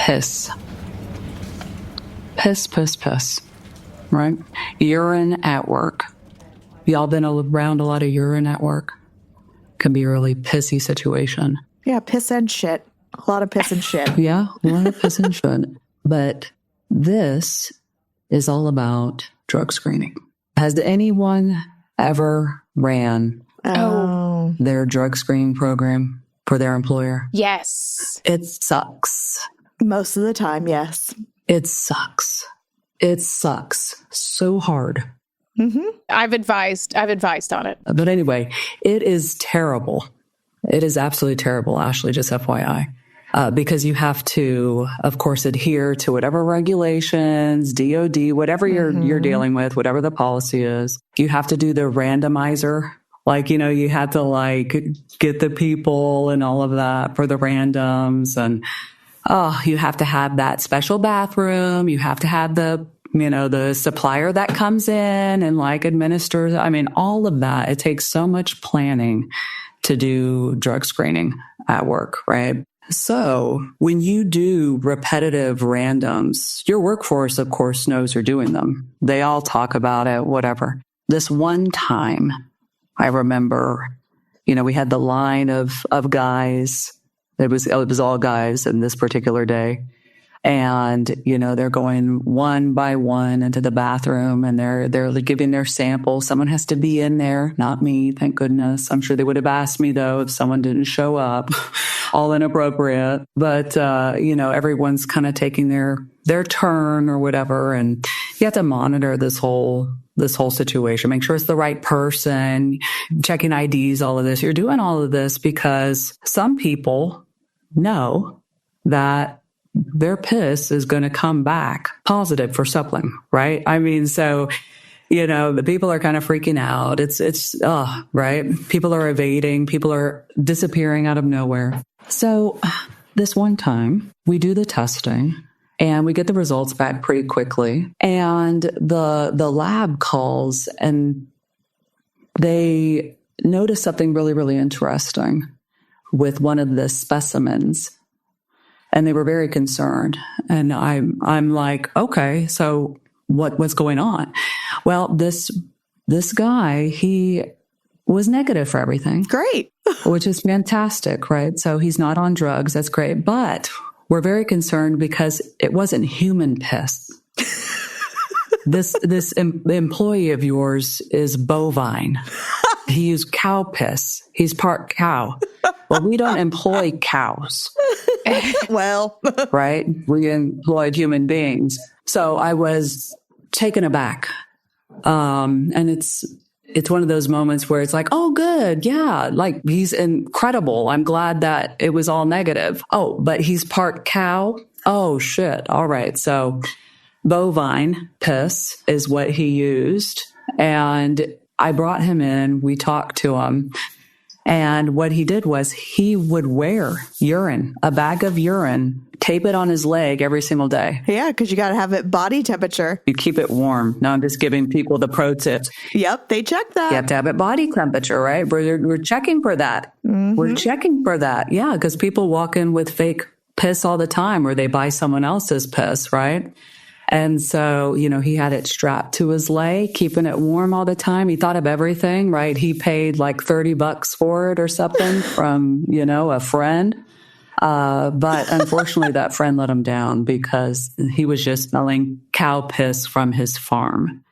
piss. Piss, right? Urine at work. Y'all been around a lot of urine at work? Can be a really pissy situation. Yeah, piss and shit. A lot of piss and shit. Yeah, a lot of piss and shit. But this is all about drug screening. Has anyone ever ran their drug screening program for their employer? Yes. It sucks. Most of the time, yes. It sucks. It sucks so hard. Mm-hmm. I've advised on it. But anyway, it is terrible. It is absolutely terrible, Ashley, just FYI. Because you have to, of course, adhere to whatever regulations, DOD, whatever you're dealing with, whatever the policy is. You have to do the randomizer. Like, you had to get the people and all of that for the randoms. And, you have to have that special bathroom. You have to have the supplier that comes in and administers. I mean, all of that. It takes so much planning to do drug screening at work, right? So when you do repetitive randoms, your workforce, of course, knows you're doing them. They all talk about it, whatever. This one time, I remember, we had the line of guys. It was all guys in this particular day. And, they're going one by one into the bathroom and they're giving their sample. Someone has to be in there, not me, thank goodness. I'm sure they would have asked me, though, if someone didn't show up. All inappropriate. But, everyone's kind of taking their turn or whatever. And you have to monitor this whole situation, make sure it's the right person, checking IDs, all of this. You're doing all of this because some people know that their piss is going to come back positive for something, right? I mean, so, the people are kind of freaking out. It's right? People are evading. People are disappearing out of nowhere. So this one time we do the testing and we get the results back pretty quickly. And the lab calls and they notice something really, really interesting with one of the specimens. And they were very concerned. And I'm like, okay, so what's going on? Well, this guy, he was negative for everything. Great. Which is fantastic, right? So he's not on drugs. That's great. But we're very concerned because it wasn't human piss. This employee of yours is bovine. He used cow piss. He's part cow. Well, we don't employ cows. Well, right? We employed human beings. So I was taken aback. And it's one of those moments where it's like, oh, good. Yeah. He's incredible. I'm glad that it was all negative. Oh, but he's part cow. Oh, shit. All right. So bovine piss is what he used. And I brought him in. We talked to him. And what he did was he would wear a bag of urine, tape it on his leg every single day. Yeah, because you got to have it body temperature. You keep it warm. No, I'm just giving people the pro tips. Yep, they check that. You have to have it body temperature, right? We're checking for that. Mm-hmm. We're checking for that. Yeah, because people walk in with fake piss all the time or they buy someone else's piss, right? And so, he had it strapped to his leg, keeping it warm all the time. He thought of everything, right? He paid like $30 for it or something from, a friend. But unfortunately, that friend let him down because he was just smelling cow piss from his farm.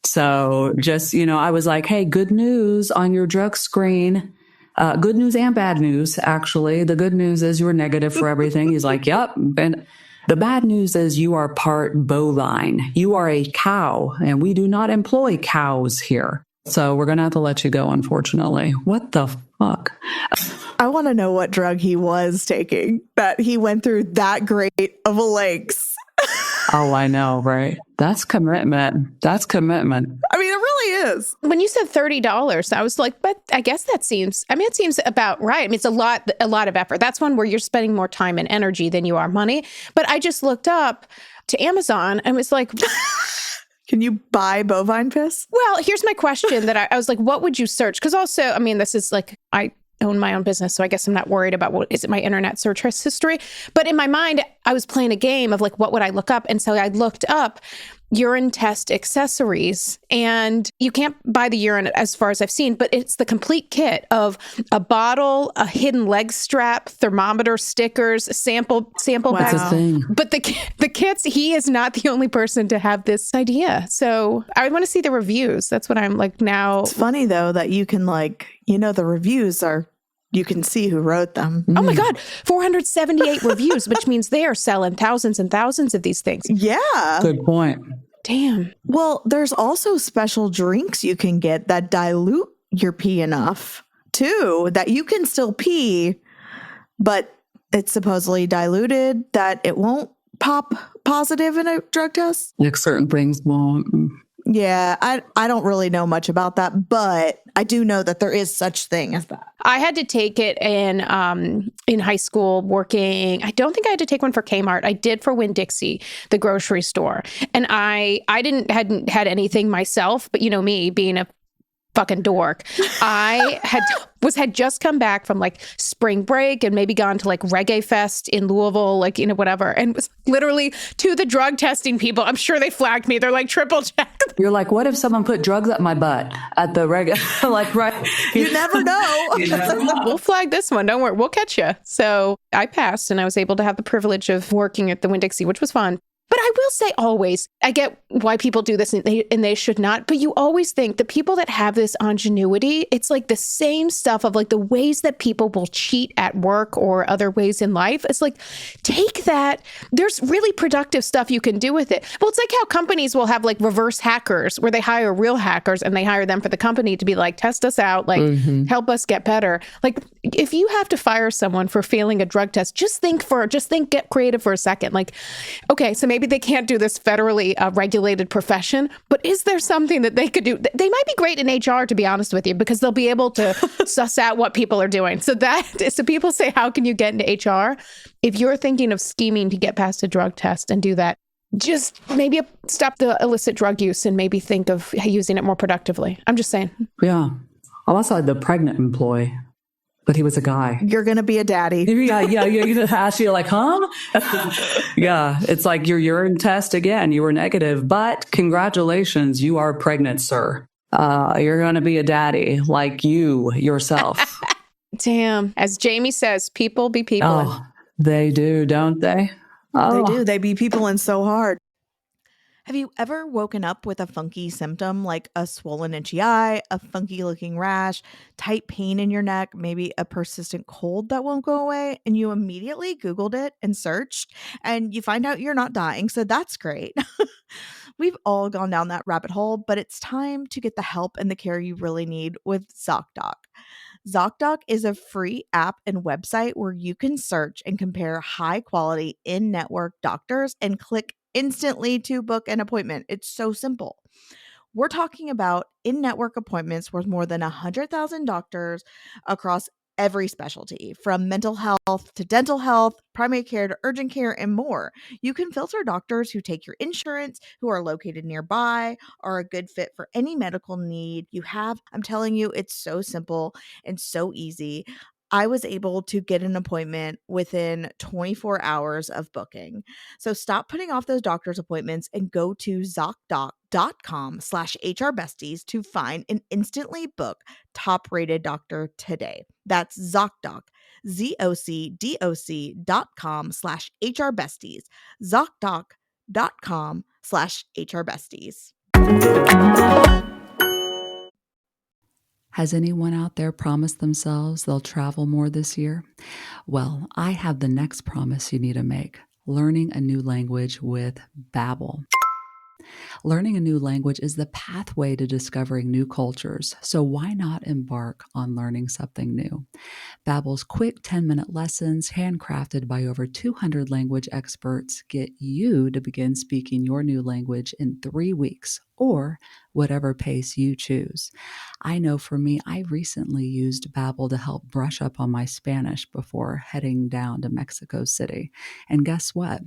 So just, I was like, hey, good news on your drug screen. Good news and bad news, actually. The good news is you were negative for everything. He's like, yep. And the bad news is you are part bovine. You are a cow, and we do not employ cows here. So we're going to have to let you go, unfortunately. What the fuck? I want to know what drug he was taking that he went through that great of a lengths. Oh, I know, right? That's commitment. That's commitment. I mean, it really is. When you said $30, I was like, but I guess it seems about right. I mean, it's a lot of effort. That's one where you're spending more time and energy than you are money. But I just looked up to Amazon and was like, can you buy bovine piss? Well, here's my question that I was like, what would you search? Because also, I mean, this is like, I own my own business. So I guess I'm not worried about what is it, my internet search history. But in my mind, I was playing a game of like, what would I look up? And so I looked up urine test accessories, and you can't buy the urine as far as I've seen, but it's the complete kit of a bottle, a hidden leg strap, thermometer, stickers, sample Wow. bags. That's a thing. But the kits, he is not the only person to have this idea. So I want to see the reviews. That's what I'm like now. It's funny though that you can the reviews are, you can see who wrote them. Oh my God, 478 reviews, which means they are selling thousands and thousands of these things. Yeah. Good point. Damn. Well, there's also special drinks you can get that dilute your pee enough too, that you can still pee, but it's supposedly diluted that it won't pop positive in a drug test. Like certain things won't. Yeah, I don't really know much about that, but I do know that there is such thing as that. I had to take it in high school working. I don't think I had to take one for Kmart. I did for Winn-Dixie, the grocery store. And I hadn't had anything myself, but you know me being a fucking dork. I had just come back from like spring break and maybe gone to like Reggae Fest in Louisville, like, you know, whatever. And was literally to the drug testing people. I'm sure they flagged me. They're like, triple check. You're like, what if someone put drugs up my butt at the regular, like, right? You never know. We'll flag this one. Don't worry. We'll catch you. So I passed and I was able to have the privilege of working at the Winn-Dixie, which was fun. But I will say always, I get why people do this and they should not, but you always think the people that have this ingenuity, it's like the same stuff of like the ways that people will cheat at work or other ways in life. It's like, take that. There's really productive stuff you can do with it. Well, it's like how companies will have like reverse hackers where they hire real hackers and they hire them for the company to be like, test us out, like help us get better. Like if you have to fire someone for failing a drug test, get creative for a second. Like, okay, so maybe they can't do this federally regulated profession, but is there something that they could do? They might be great in HR, to be honest with you, because they'll be able to suss out what people are doing. So people say, how can you get into HR? If you're thinking of scheming to get past a drug test and do that, just maybe stop the illicit drug use and maybe think of using it more productively. I'm just saying. Yeah. I also had the pregnant employee, but he was a guy. You're going to be a daddy. Yeah. You're going to ask you like, huh? Yeah. It's like your urine test again. You were negative, but congratulations. You are pregnant, sir. You're going to be a daddy like you yourself. Damn. As Jamie says, people be people. Oh, they do, don't they? Oh. They do. They be people in so hard. Have you ever woken up with a funky symptom like a swollen itchy eye, a funky looking rash, tight pain in your neck, maybe a persistent cold that won't go away, and you immediately Googled it and searched and you find out you're not dying, so that's great. We've all gone down that rabbit hole, but it's time to get the help and the care you really need with ZocDoc. ZocDoc is a free app and website where you can search and compare high quality in-network doctors and click instantly to book an appointment. It's so simple. We're talking about in-network appointments with more than 100,000 doctors across every specialty, from mental health to dental health, primary care to urgent care, and more. You can filter doctors who take your insurance, who are located nearby, are a good fit for any medical need you have. I'm telling you, it's so simple and so easy. I was able to get an appointment within 24 hours of booking. So stop putting off those doctor's appointments and go to ZocDoc.com/HRBesties to find and instantly book top-rated doctor today. That's ZocDoc, ZocDoc.com/HRBesties, ZocDoc.com/HRBesties. Has anyone out there promised themselves they'll travel more this year? Well, I have the next promise you need to make: learning a new language with Babbel. Learning a new language is the pathway to discovering new cultures, so why not embark on learning something new? Babbel's quick 10-minute lessons, handcrafted by over 200 language experts, get you to begin speaking your new language in 3 weeks, or whatever pace you choose. I know for me, I recently used Babbel to help brush up on my Spanish before heading down to Mexico City. And guess what?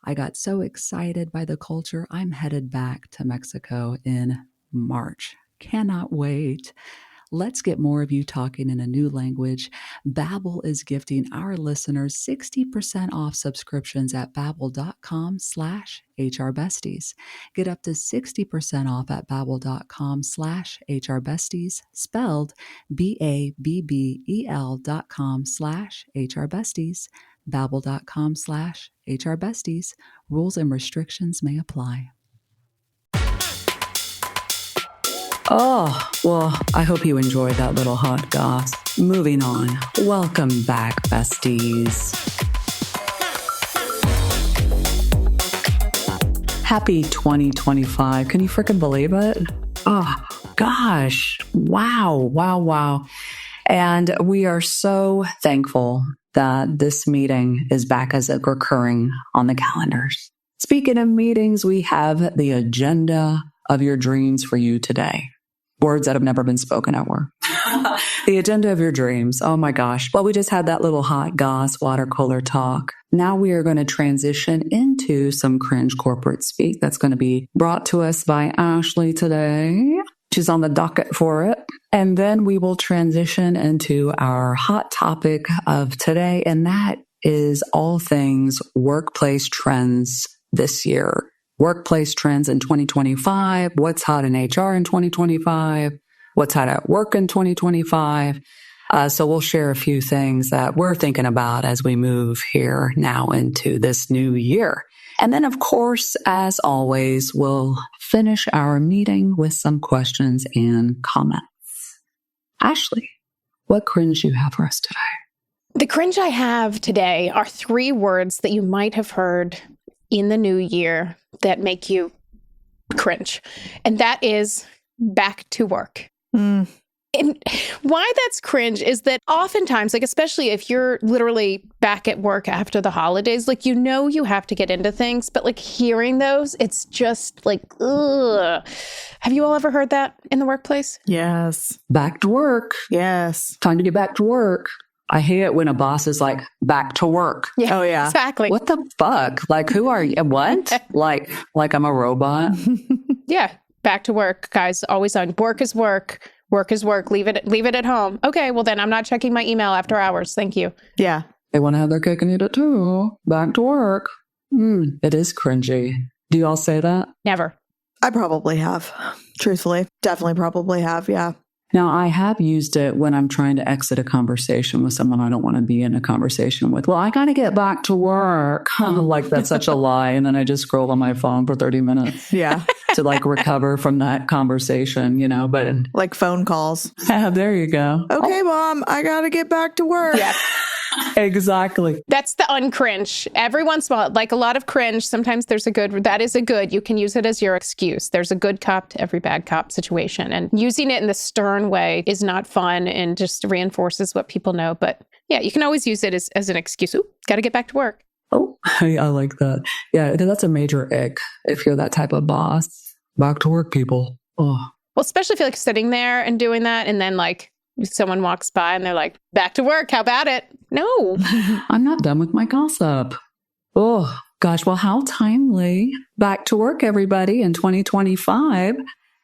I got so excited by the culture, I'm headed back to Mexico in March. Cannot wait. Let's get more of you talking in a new language. Babbel is gifting our listeners 60% off subscriptions at babbel.com/HRBesties. Get up to 60% off at babbel.com/HRBesties, spelled BABBEL.com/HRBesties. Babbel.com/HRBesties. Rules and restrictions may apply. Oh, well, I hope you enjoyed that little hot goss. Moving on. Welcome back, besties. Happy 2025. Can you freaking believe it? Oh, gosh. Wow. And we are so thankful that this meeting is back as a recurring on the calendars. Speaking of meetings, we have the agenda of your dreams for you today. Words that have never been spoken at work. The agenda of your dreams. Oh my gosh. Well, we just had that little hot goss water cooler talk. Now we are going to transition into some cringe corporate speak that's going to be brought to us by Ashley today. She's on the docket for it. And then we will transition into our hot topic of today. And that is all things workplace trends this year. Workplace trends in 2025, what's hot in HR in 2025, what's hot at work in 2025. So we'll share a few things that we're thinking about as we move here now into this new year. And then, of course, as always, we'll finish our meeting with some questions and comments. Ashley, what cringe do you have for us today? The cringe I have today are 3 words that you might have heard in the new year that make you cringe. And that is back to work. And why that's cringe is that oftentimes, like, especially if you're literally back at work after the holidays, like, you have to get into things, but like hearing those, it's just like, ugh. Have you all ever heard that in the workplace? Yes. Back to work. Yes. Time to get back to work. I hate it when a boss is like, back to work. Yeah. Oh, yeah. Exactly. What the fuck? Like, who are you? What? like I'm a robot? Yeah. Back to work, guys. Always on. Work is work. Work is work. Leave it at home. Okay. Well, then I'm not checking my email after hours. Thank you. Yeah. They want to have their cake and eat it too. Back to work. It is cringy. Do you all say that? Never. I probably have. Truthfully. Definitely probably have. Yeah. Now, I have used it when I'm trying to exit a conversation with someone I don't want to be in a conversation with. Well, I got to get back to work. Like, that's such a lie. And then I just scroll on my phone for 30 minutes. Yeah. To like recover from that conversation, but like phone calls. There you go. Okay, Mom, I got to get back to work. Yeah. Exactly. That's the uncringe. Every once in a while, like a lot of cringe, sometimes there's that is a good, you can use it as your excuse. There's a good cop to every bad cop situation. And using it in the stern way is not fun and just reinforces what people know. But yeah, you can always use it as an excuse. Ooh, got to get back to work. Oh, I like that. Yeah, that's a major ick if you're that type of boss. Back to work, people. Oh. Well, especially if you're like sitting there and doing that and then like someone walks by and they're like, back to work. How about it? No. I'm not done with my gossip. Oh, gosh. Well, how timely. Back to work, everybody, in 2025.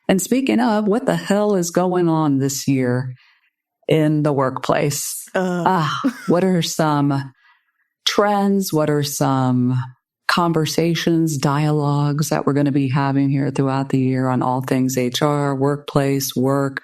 And speaking of, what the hell is going on this year in the workplace? What are some trends? What are some conversations, dialogues that we're going to be having here throughout the year on all things HR, workplace, work?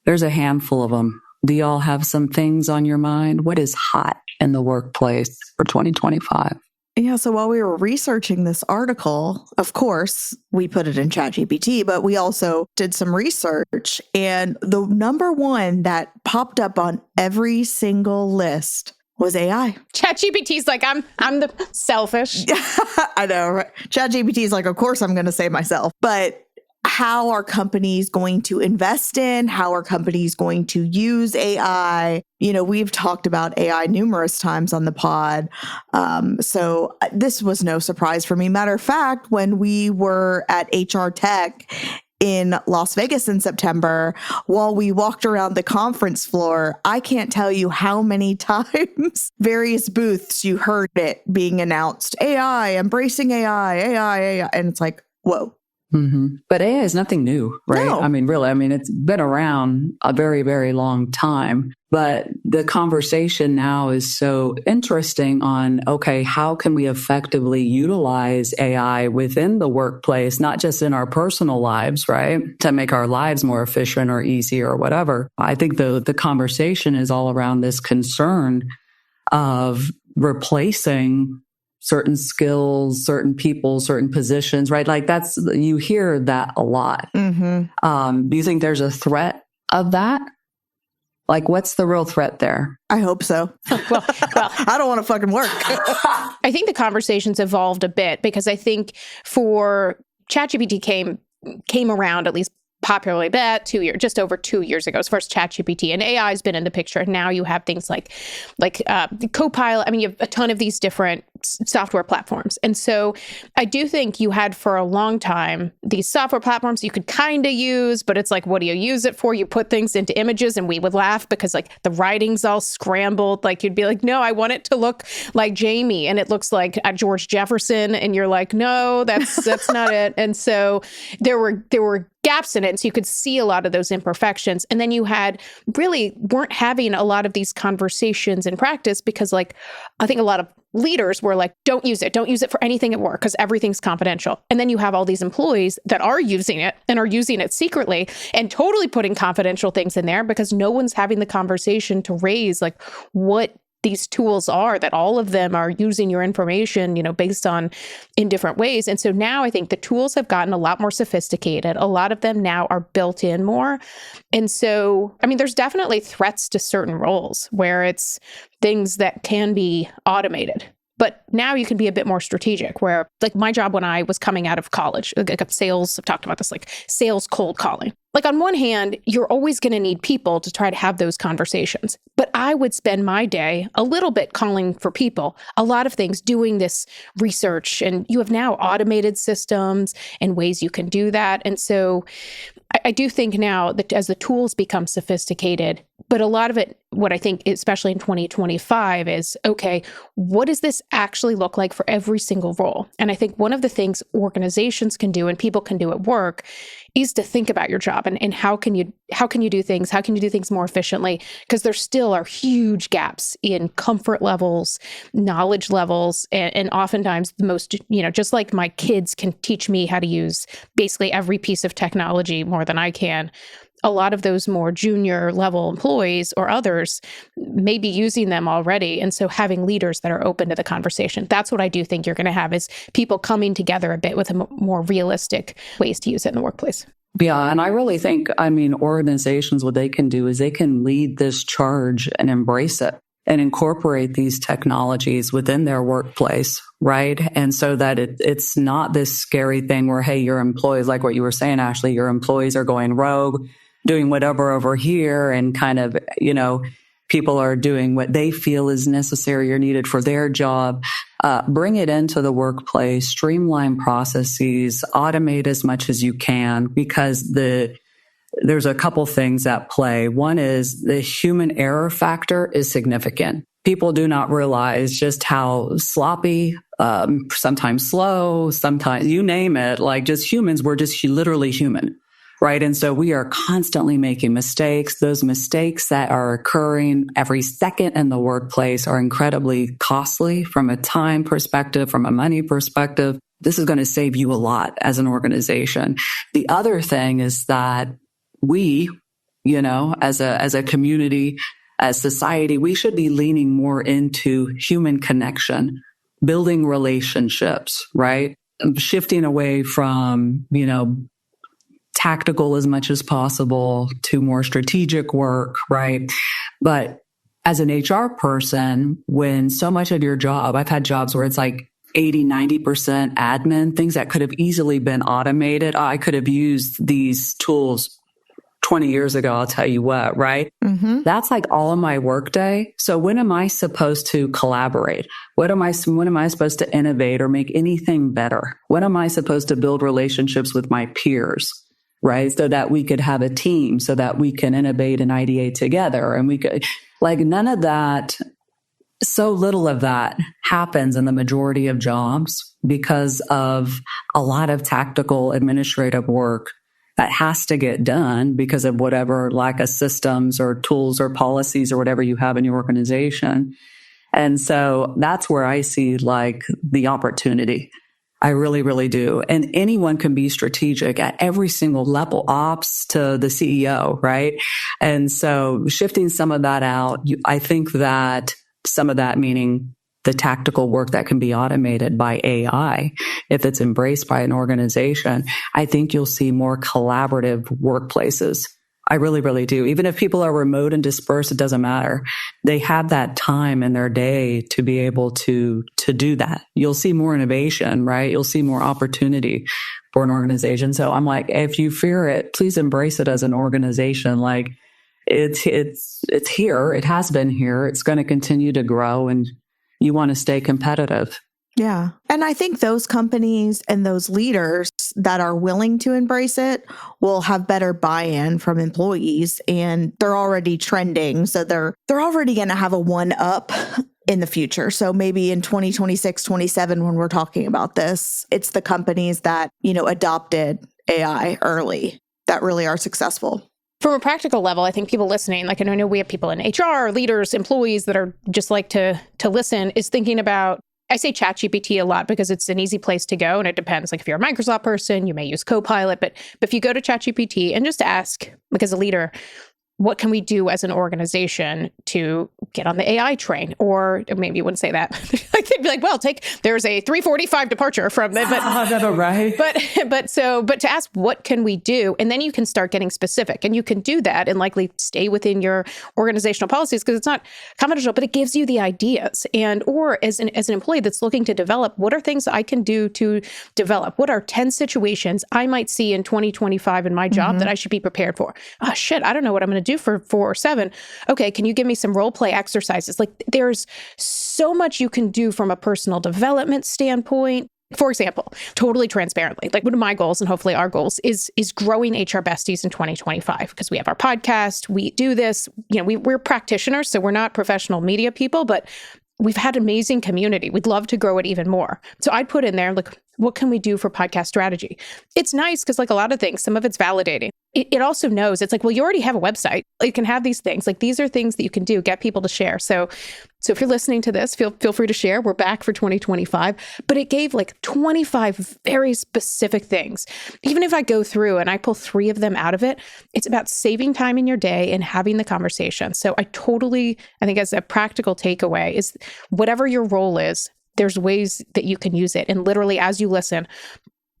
There's a handful of them. Do y'all have some things on your mind? What is hot in the workplace for 2025? Yeah, so while we were researching this article, of course, we put it in ChatGPT, but we also did some research. And the number one that popped up on every single list was AI. ChatGPT's like, I'm the selfish. I know, right? ChatGPT is like, of course I'm going to say myself. But how are companies going to invest in? How are companies going to use AI? We've talked about AI numerous times on the pod. So this was no surprise for me. Matter of fact, when we were at HR Tech in Las Vegas in September, while we walked around the conference floor, I can't tell you how many times various booths you heard it being announced. AI, embracing AI. And it's like, whoa. But AI is nothing new, right? No. I mean, really, it's been around a very, very long time. But the conversation now is so interesting on, okay, how can we effectively utilize AI within the workplace, not just in our personal lives, right? To make our lives more efficient or easier or whatever. I think the conversation is all around this concern of replacing certain skills, certain people, certain positions, right? Like you hear that a lot. Do you think there's a threat of that? Like, what's the real threat there? I hope so. Well, I don't want to fucking work. I think the conversation's evolved a bit because I think for ChatGPT came around, at least popularly about just over 2 years ago, as far as ChatGPT, and AI has been in the picture. And now you have things like Copilot. You have a ton of these different software platforms. And so I do think you had for a long time these software platforms you could kind of use, but it's like, what do you use it for? You put things into images, and we would laugh because like the writing's all scrambled. Like you'd be like, no, I want it to look like Jamie, and it looks like George Jefferson, and you're like, no, that's not it. And so there were gaps in it. And so you could see a lot of those imperfections. And then you weren't having a lot of these conversations in practice because like, I think a lot of leaders were like, don't use it for anything at work because everything's confidential. And then you have all these employees that are using it and are using it secretly and totally putting confidential things in there because no one's having the conversation to raise like what these tools are, that all of them are using your information, based on in different ways. And so now I think the tools have gotten a lot more sophisticated. A lot of them now are built in more. And so, there's definitely threats to certain roles where it's things that can be automated. But now you can be a bit more strategic where like my job when I was coming out of college, like sales, I've talked about this, like sales cold calling. Like on one hand, you're always going to need people to try to have those conversations. But I would spend my day a little bit calling for people, a lot of things, doing this research. And you have now automated systems and ways you can do that. And so I do think now that as the tools become sophisticated, but a lot of it, what I think, especially in 2025 is, okay, what does this actually look like for every single role? And I think one of the things organizations can do and people can do at work is to think about your job and how can you do things? How can you do things more efficiently? Because there still are huge gaps in comfort levels, knowledge levels, and oftentimes the most, just like my kids can teach me how to use basically every piece of technology more than I can. A lot of those more junior level employees or others may be using them already. And so having leaders that are open to the conversation, that's what I do think you're going to have is people coming together a bit with more realistic ways to use it in the workplace. Yeah. And I really think, organizations, what they can do is they can lead this charge and embrace it and incorporate these technologies within their workplace, right? And so that it's not this scary thing where, hey, your employees, like what you were saying, Ashley, your employees are going rogue, doing whatever over here, and kind of, people are doing what they feel is necessary or needed for their job. Bring it into the workplace, streamline processes, automate as much as you can, because there's a couple things at play. One is the human error factor is significant. People do not realize just how sloppy, sometimes slow, sometimes you name it, like just humans, we're just literally human. Right. And so we are constantly making mistakes. Those mistakes that are occurring every second in the workplace are incredibly costly from a time perspective, from a money perspective. This is going to save you a lot as an organization. The other thing is that we, as a community, as society, we should be leaning more into human connection, building relationships, right? Shifting away from, tactical as much as possible to more strategic work, right? But as an HR person, when so much of your job, I've had jobs where it's like 80, 90% admin, things that could have easily been automated. I could have used these tools 20 years ago, I'll tell you what, right? Mm-hmm. That's like all of my workday. So when am I supposed to collaborate? When am I supposed to innovate or make anything better? When am I supposed to build relationships with my peers? Right? So that we could have a team, so that we can innovate and ideate together. And we could, like, none of that so little of that happens in the majority of jobs because of a lot of tactical administrative work that has to get done because of whatever lack of systems or tools or policies or whatever you have in your organization. And so that's where I see like the opportunity. I really, really do. And anyone can be strategic at every single level, ops to the CEO, right? And so shifting some of that out, I think that some of that meaning the tactical work that can be automated by AI, if it's embraced by an organization, I think you'll see more collaborative workplaces. I really, really do. Even if people are remote and dispersed, it doesn't matter. They have that time in their day to be able to do that. You'll see more innovation, right? You'll see more opportunity for an organization. So I'm like, if you fear it, please embrace it as an organization. Like it's here. It has been here. It's going to continue to grow, and you want to stay competitive. Yeah. And I think those companies and those leaders that are willing to embrace it will have better buy-in from employees, and they're already trending. So they're already going to have a one up in the future. So maybe in 2026, 27, when we're talking about this, it's the companies that, adopted AI early that really are successful. From a practical level, I think people listening, like I know we have people in HR, leaders, employees that are just like to listen, is thinking about, I say ChatGPT a lot because it's an easy place to go. And it depends. Like if you're a Microsoft person, you may use Copilot. But if you go to ChatGPT and just ask, like as a leader, what can we do as an organization to get on the AI train? Or maybe you wouldn't say that. Like they'd be like, well, there's a 3:45 departure from it. But to ask, what can we do? And then you can start getting specific, and you can do that and likely stay within your organizational policies because it's not confidential, but it gives you the ideas. And, or as an employee that's looking to develop, what are things I can do to develop? What are 10 situations I might see in 2025 in my job that I should be prepared for? Oh shit, I don't know what I'm going to do for 4 or 7. Okay, can you give me some role play exercises? Like there's so much you can do from a personal development standpoint. For example, totally transparently, like one of my goals and hopefully our goals is growing HR Besties in 2025 because we have our podcast, we do this, we're practitioners, so we're not professional media people, but we've had amazing community. We'd love to grow it even more. So I'd put in there, like, what can we do for podcast strategy? It's nice because like a lot of things, some of it's validating. It also knows, it's like, well, you already have a website. You can have these things. Like these are things that you can do, get people to share. So if you're listening to this, feel free to share. We're back for 2025. But it gave like 25 very specific things. Even if I go through and I pull 3 of them out of it, it's about saving time in your day and having the conversation. So I think as a practical takeaway is whatever your role is, there's ways that you can use it. And literally as you listen,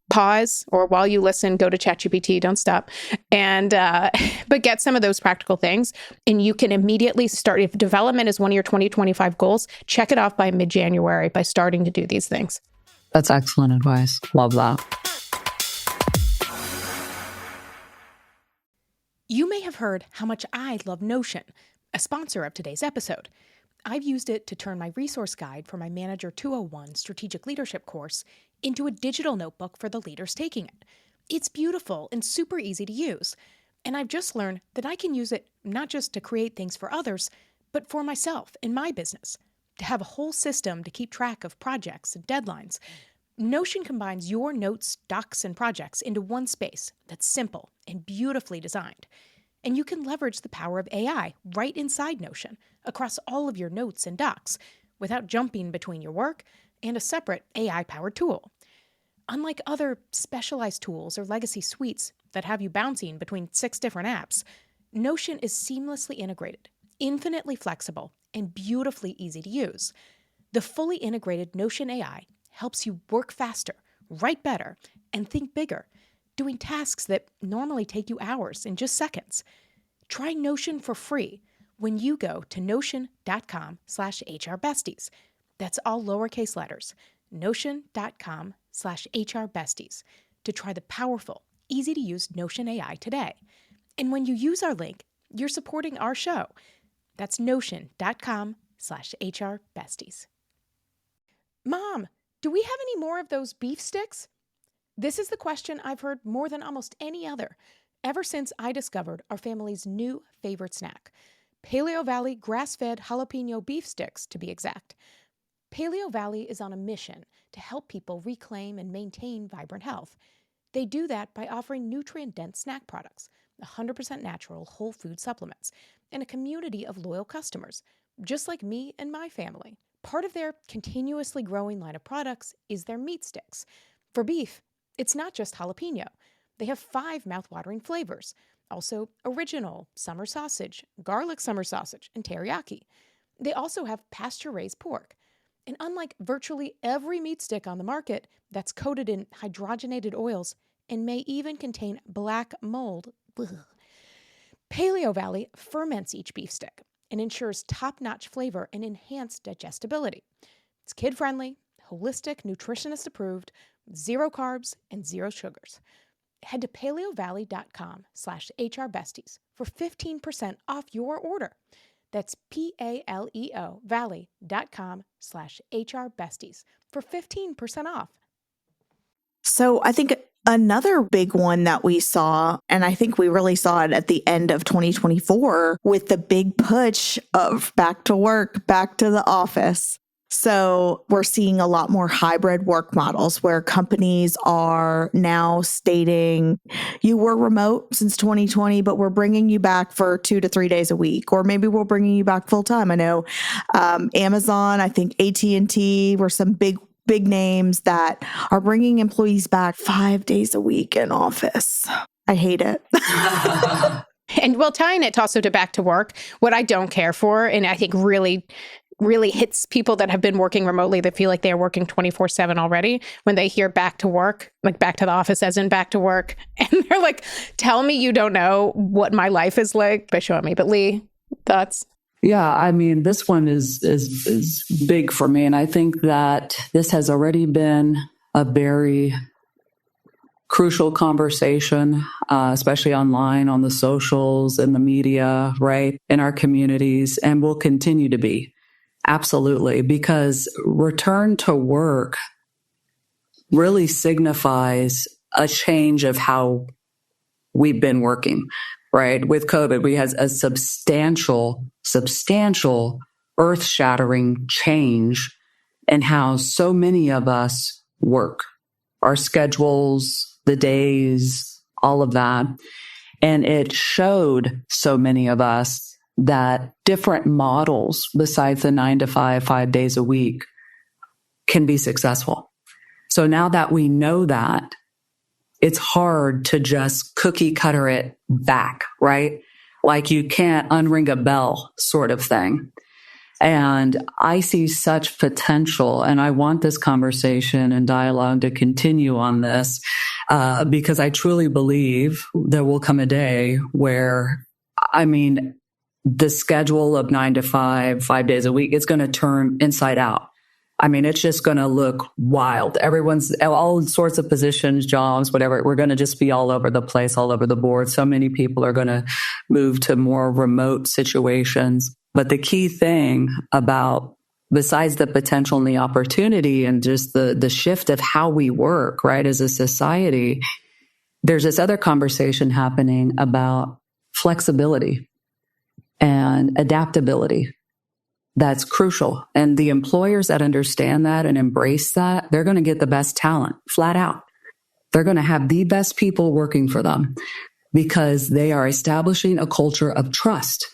pause, or while you listen, go to ChatGPT, don't stop. And, but get some of those practical things and you can immediately start. If development is one of your 2025 goals, check it off by mid-January by starting to do these things. That's excellent advice. Love that. You may have heard how much I love Notion, a sponsor of today's episode. I've used it to turn my resource guide for my Manager 201 Strategic Leadership course into a digital notebook for the leaders taking it. It's beautiful and super easy to use. And I've just learned that I can use it not just to create things for others, but for myself in my business, to have a whole system to keep track of projects and deadlines. Notion combines your notes, docs, and projects into one space that's simple and beautifully designed. And you can leverage the power of AI right inside Notion across all of your notes and docs without jumping between your work and a separate AI-powered tool. Unlike other specialized tools or legacy suites that have you bouncing between 6 different apps, Notion is seamlessly integrated, infinitely flexible, and beautifully easy to use. The fully integrated Notion AI helps you work faster, write better, and think bigger, doing tasks that normally take you hours in just seconds. Try Notion for free when you go to notion.com/HRBesties. That's all lowercase letters, notion.com/HRBesties, to try the powerful, easy-to-use Notion AI today. And when you use our link, you're supporting our show. That's notion.com/HRBesties. Mom, do we have any more of those beef sticks? This is the question I've heard more than almost any other ever since I discovered our family's new favorite snack, Paleo Valley grass-fed jalapeno beef sticks, to be exact. Paleo Valley is on a mission to help people reclaim and maintain vibrant health. They do that by offering nutrient-dense snack products, 100% natural whole food supplements, and a community of loyal customers, just like me and my family. Part of their continuously growing line of products is their meat sticks. For beef, it's not just jalapeno. They have 5 mouthwatering flavors. Also, original, summer sausage, garlic summer sausage, and teriyaki. They also have pasture-raised pork. And unlike virtually every meat stick on the market that's coated in hydrogenated oils and may even contain black mold, Paleo Valley ferments each beef stick and ensures top-notch flavor and enhanced digestibility. It's kid-friendly, holistic, nutritionist-approved, 0 carbs and 0 sugars. Head to paleovalley.com/HRBesties for 15% off your order. That's PALEO valley.com/HRBesties for 15% off. So I think another big one that we saw, and I think we really saw it at the end of 2024 with the big push of back to work, back to the office. So we're seeing a lot more hybrid work models where companies are now stating you were remote since 2020, but we're bringing you back for 2 to 3 days a week, or maybe we're bringing you back full time. I know Amazon, I think AT&T were some big names that are bringing employees back 5 days a week in office. I hate it. And well, tying it also to back to work, what I don't care for, and I think really hits people that have been working remotely that feel like they're working 24/7 already when they hear back to work, like back to the office as in back to work. And they're like, tell me you don't know what my life is like by showing me. But Lee, thoughts? Yeah, I mean, this one is big for me. And I think that this has already been a very crucial conversation, especially online, on the socials, in the media, right, in our communities, and will continue to be. Absolutely, because return to work really signifies a change of how we've been working, right? With COVID, we had a substantial, earth-shattering change in how so many of us work, our schedules, the days, all of that. And it showed so many of us that different models besides the 9 to 5, 5 days a week can be successful. So now that we know that, it's hard to just cookie cutter it back, right? Like you can't unring a bell sort of thing. And I see such potential, and I want this conversation and dialogue to continue on this because I truly believe there will come a day where, I mean, the schedule of 9 to 5, 5 days a week, it's going to turn inside out. I mean, it's just going to look wild. Everyone's all sorts of positions, jobs, whatever. We're going to just be all over the place, all over the board. So many people are going to move to more remote situations. But the key thing about, besides the potential and the opportunity and just the shift of how we work, right, as a society, there's this other conversation happening about flexibility and adaptability. That's crucial. And the employers that understand that and embrace that, they're going to get the best talent, flat out. They're going to have the best people working for them because they are establishing a culture of trust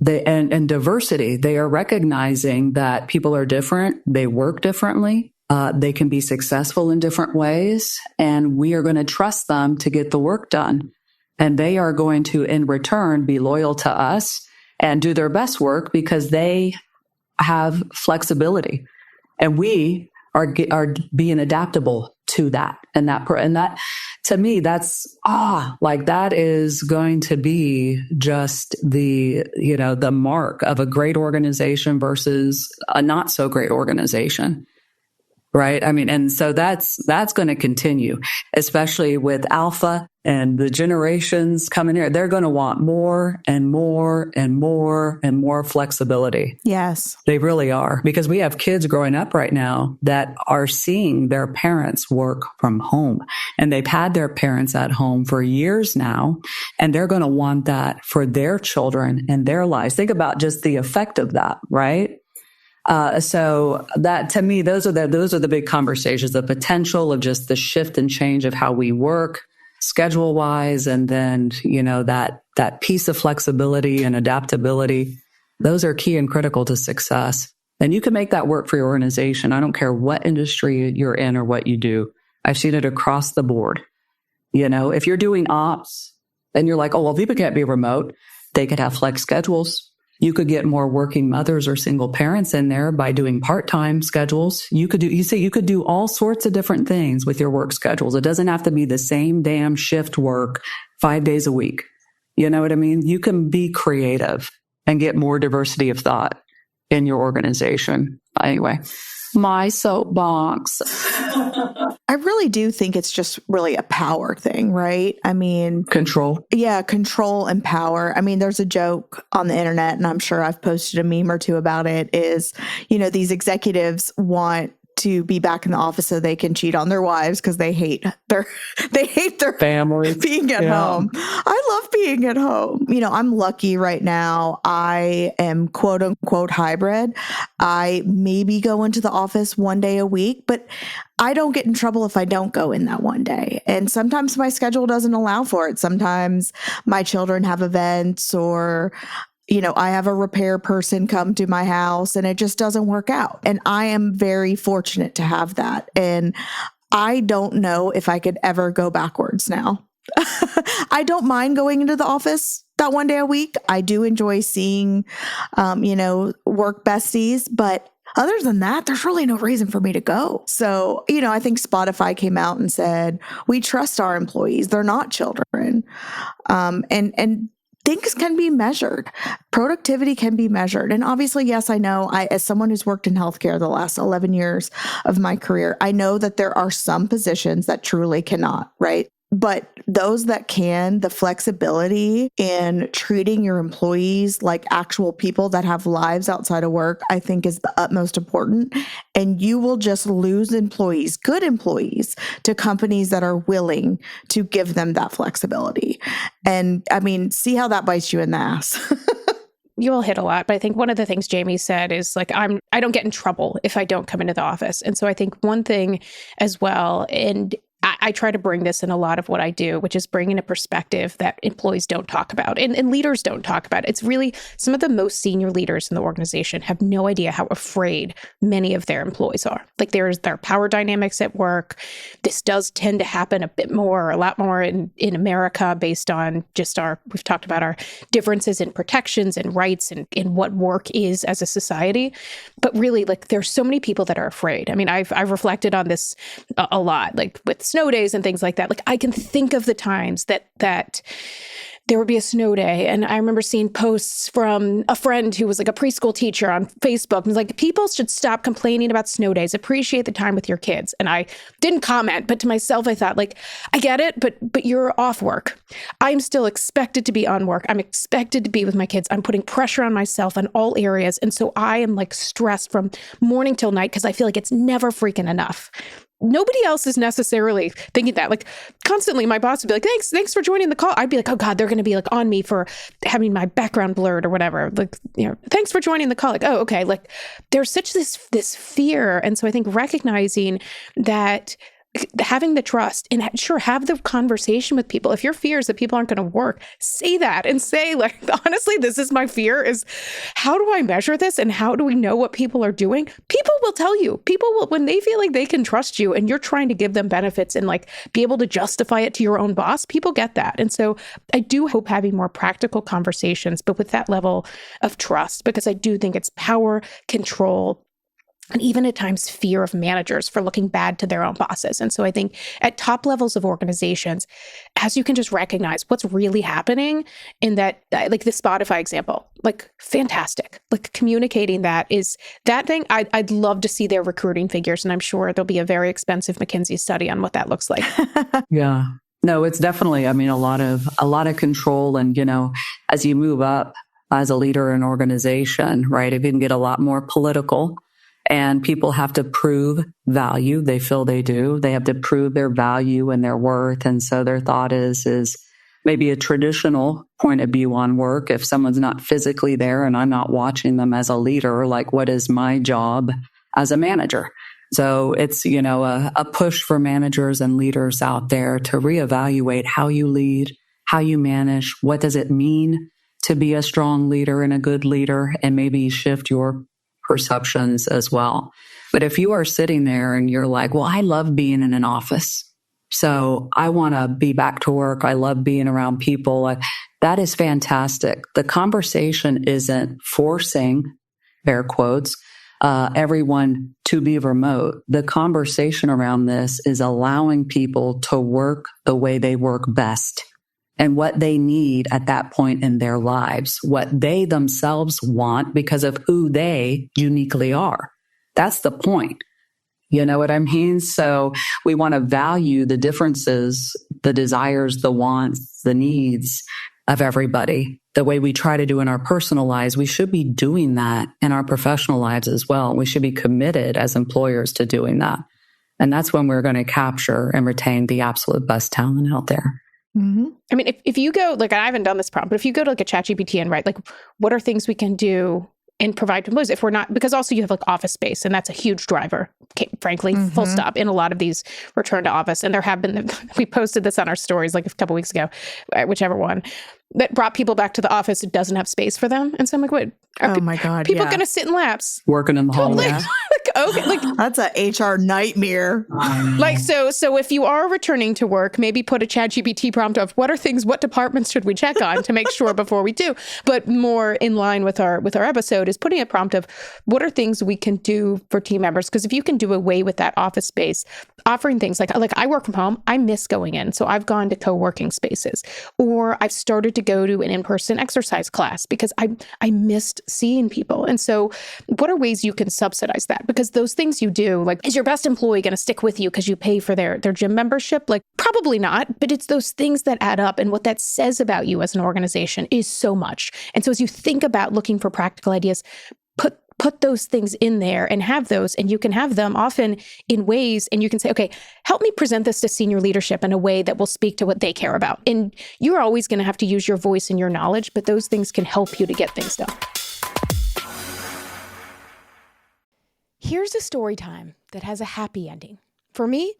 and diversity. They are recognizing that people are different. They work differently. They can be successful in different ways. And we are going to trust them to get the work done. And they are going to, in return, be loyal to us and do their best work because they have flexibility. And we are being adaptable to that. And that, to me, that's, that is going to be just the mark of a great organization versus a not so great organization. Right. I mean, and so that's going to continue, especially with alpha And the generations coming here, they're going to want more and more and more and more flexibility. Yes. They really are, because we have kids growing up right now that are seeing their parents work from home, and they've had their parents at home for years now, and they're going to want that for their children and their lives. Think about just the effect of that, right? So that, to me, those are the big conversations, the potential of just the shift and change of how we work schedule wise. And then, that piece of flexibility and adaptability, those are key and critical to success. And you can make that work for your organization. I don't care what industry you're in or what you do. I've seen it across the board. If you're doing ops and you're like, oh, well, people can't be remote, they could have flex schedules. You could get more working mothers or single parents in there by doing part-time schedules. You could do all sorts of different things with your work schedules. It doesn't have to be the same damn shift work 5 days a week. You know what I mean? You can be creative and get more diversity of thought in your organization. Anyway, my soapbox. I really do think it's just really a power thing, right? I mean, control. Yeah, control and power. I mean, there's a joke on the internet, and I'm sure I've posted a meme or two about it, is, these executives want to be back in the office so they can cheat on their wives because they hate their family being at home. I love being at home. I'm lucky right now. I am quote unquote hybrid. I maybe go into the office one day a week, but I don't get in trouble if I don't go in that one day. And sometimes my schedule doesn't allow for it. Sometimes my children have events, or I have a repair person come to my house and it just doesn't work out. And I am very fortunate to have that. And I don't know if I could ever go backwards now. I don't mind going into the office that one day a week. I do enjoy seeing, work besties, but other than that, there's really no reason for me to go. So, I think Spotify came out and said, we trust our employees. They're not children. And things can be measured. Productivity can be measured. And obviously, yes, I know, as someone who's worked in healthcare the last 11 years of my career, I know that there are some positions that truly cannot, right? But those that can, the flexibility in treating your employees like actual people that have lives outside of work, I think is the utmost important. And you will just lose employees, good employees, to companies that are willing to give them that flexibility. And I mean, see how that bites you in the ass. You all hit a lot, but I think one of the things Jamie said is like, I don't get in trouble if I don't come into the office. And so I think one thing as well, and I try to bring this in a lot of what I do, which is bringing a perspective that employees don't talk about and leaders don't talk about. It's really some of the most senior leaders in the organization have no idea how afraid many of their employees are. Like there are power dynamics at work. This does tend to happen a lot more in America based on just we've talked about our differences in protections and rights and in what work is as a society. But really, like there's so many people that are afraid. I mean, I've reflected on this a lot, like with snow days and things like that. Like I can think of the times that there would be a snow day. And I remember seeing posts from a friend who was like a preschool teacher on Facebook. And was like, people should stop complaining about snow days. Appreciate the time with your kids. And I didn't comment, but to myself, I thought like, I get it, but you're off work. I'm still expected to be on work. I'm expected to be with my kids. I'm putting pressure on myself in all areas. And so I am like stressed from morning till night because I feel like it's never freaking enough. Nobody else is necessarily thinking that. Like constantly my boss would be like, thanks for joining the call. I'd be like, oh God, they're going to be like on me for having my background blurred or whatever. Like, thanks for joining the call. Like, oh, okay. Like there's such this fear. And so I think recognizing that having the trust and sure, have the conversation with people. If your fear is that people aren't going to work, say that and say like, honestly, this is my fear is how do I measure this? And how do we know what people are doing? People will tell you. People will, when they feel like they can trust you and you're trying to give them benefits and like be able to justify it to your own boss, people get that. And so I do hope having more practical conversations, but with that level of trust, because I do think it's power, control, and even at times fear of managers for looking bad to their own bosses. And so I think at top levels of organizations, as you can just recognize what's really happening in that, like the Spotify example, like fantastic, like communicating that is that thing. I'd love to see their recruiting figures. And I'm sure there'll be a very expensive McKinsey study on what that looks like. Yeah. No, it's definitely, I mean, a lot of control. And, as you move up as a leader in an organization, right, it can get a lot more political and people have to prove value. They feel they do. They have to prove their value and their worth. And so their thought is maybe a traditional point of view on work. If someone's not physically there and I'm not watching them as a leader, like what is my job as a manager? So it's, a push for managers and leaders out there to reevaluate how you lead, how you manage, what does it mean to be a strong leader and a good leader, and maybe shift your perceptions as well. But if you are sitting there and you're like, well, I love being in an office, so I want to be back to work. I love being around people. That is fantastic. The conversation isn't forcing, air quotes, everyone to be remote. The conversation around this is allowing people to work the way they work best and what they need at that point in their lives, what they themselves want because of who they uniquely are. That's the point. You know what I mean? So we want to value the differences, the desires, the wants, the needs of everybody. The way we try to do in our personal lives, we should be doing that in our professional lives as well. We should be committed as employers to doing that. And that's when we're going to capture and retain the absolute best talent out there. Mm-hmm. I mean, if you go, like, I haven't done this prompt, but if you go to like a ChatGPT and write, like, what are things we can do and provide to employees if we're not, because also you have like office space, and that's a huge driver, frankly, full stop, in a lot of these return to office. And there have been, we posted this on our stories like a couple weeks ago, whichever one, that brought people back to the office. It doesn't have space for them. And so I'm like, what? My God. People going to sit in laps? Working in the hallway. That's a HR nightmare. So if you are returning to work, maybe put a ChatGPT prompt of what departments should we check on to make sure before we do. But more in line with our episode is putting a prompt of what are things we can do for team members. Because if you can do away with that office space, offering things like I work from home, I miss going in. So I've gone to co-working spaces, or I've started to go to an in-person exercise class because I missed seeing people. And so what are ways you can subsidize that? Because those things you do, like, is your best employee going to stick with you because you pay for their gym membership? Like, probably not, but it's those things that add up. And what that says about you as an organization is so much. And so as you think about looking for practical ideas, put those things in there and have those, and you can have them often in ways, and you can say, okay, help me present this to senior leadership in a way that will speak to what they care about. And you're always going to have to use your voice and your knowledge, but those things can help you to get things done. Here's a story time that has a happy ending for me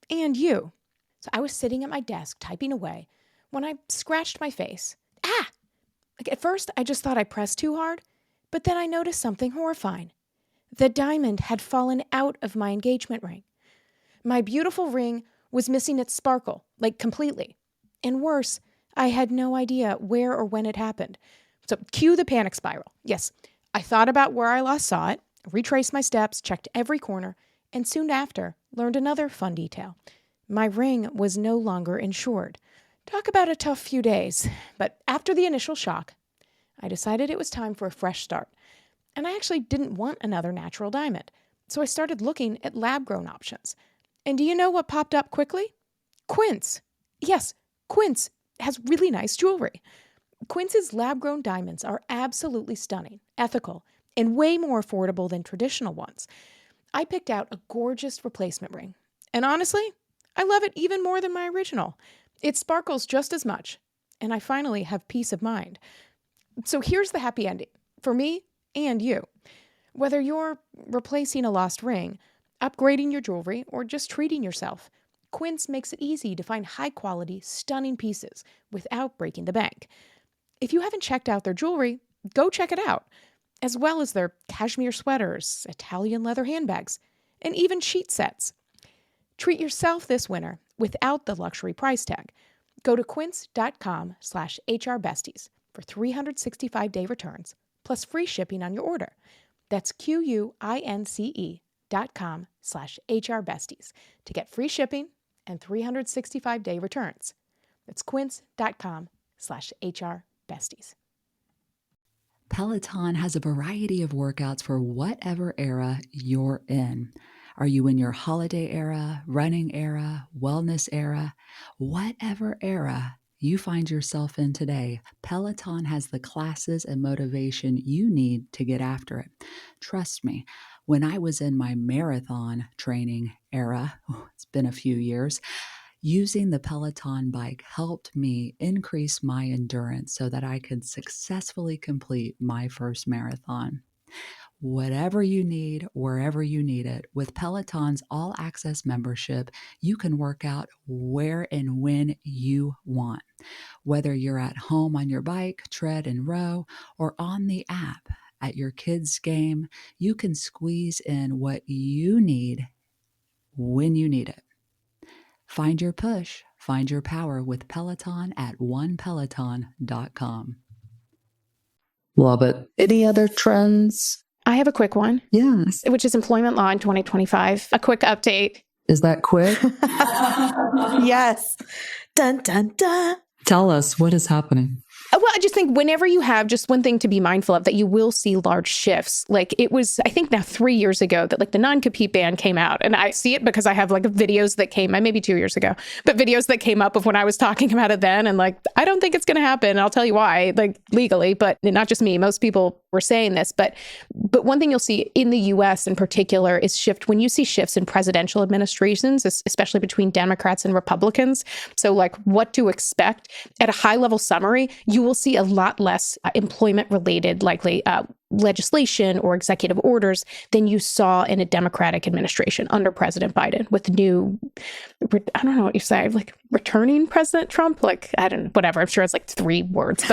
and you. So I was sitting at my desk typing away when I scratched my face. Like, at first, I just thought I pressed too hard. But then I noticed something horrifying. The diamond had fallen out of my engagement ring. My beautiful ring was missing its sparkle, like, completely. And worse, I had no idea where or when it happened. So cue the panic spiral. Yes, I thought about where I last saw it, retraced my steps, checked every corner, and soon after learned another fun detail. My ring was no longer insured. Talk about a tough few days. But after the initial shock, I decided it was time for a fresh start. And I actually didn't want another natural diamond. So I started looking at lab-grown options. And do you know what popped up quickly? Quince. Yes, Quince has really nice jewelry. Quince's lab-grown diamonds are absolutely stunning, ethical, and way more affordable than traditional ones. I picked out a gorgeous replacement ring. And honestly, I love it even more than my original. It sparkles just as much. And I finally have peace of mind. So here's the happy ending for me and you. Whether you're replacing a lost ring, upgrading your jewelry, or just treating yourself, Quince makes it easy to find high-quality, stunning pieces without breaking the bank. If you haven't checked out their jewelry, go check it out, as well as their cashmere sweaters, Italian leather handbags, and even sheet sets. Treat yourself this winter without the luxury price tag. Go to quince.com/HRBesties for 365-day returns, plus free shipping on your order. That's QUINCE.com/HRBesties to get free shipping and 365-day returns. That's quince.com/HRBesties. Peloton has a variety of workouts for whatever era you're in. Are you in your holiday era, running era, wellness era? Whatever era you find yourself in today, Peloton has the classes and motivation you need to get after it. Trust me, when I was in my marathon training era, it's been a few years, using the Peloton bike helped me increase my endurance so that I could successfully complete my first marathon. Whatever you need, wherever you need it, with Peloton's all access membership, you can work out where and when you want. Whether you're at home on your bike, tread and row, or on the app at your kids' game, you can squeeze in what you need when you need it. Find your push, find your power with Peloton at onepeloton.com. Love it. Any other trends? I have a quick one. Yes. Which is employment law in 2025. A quick update. Is that quick? Yes. Dun, dun, dun. Tell us what is happening. Well, I just think whenever you have just one thing to be mindful of, that you will see large shifts. Like it was, I think now 3 years ago that like the non-compete ban came out. And I see it because I have like videos that came, maybe 2 years ago, but videos that came up of when I was talking about it then. And like, I don't think it's going to happen. And I'll tell you why, like legally, but not just me. Most people were saying this. But one thing you'll see in the US in particular is when you see shifts in presidential administrations, especially between Democrats and Republicans. So like what to expect at a high level summary, you will see a lot less employment related, likely legislation or executive orders than you saw in a Democratic administration under President Biden with new, I don't know what you say, like returning President Trump, like, I don't know, whatever. I'm sure it's like 3 words,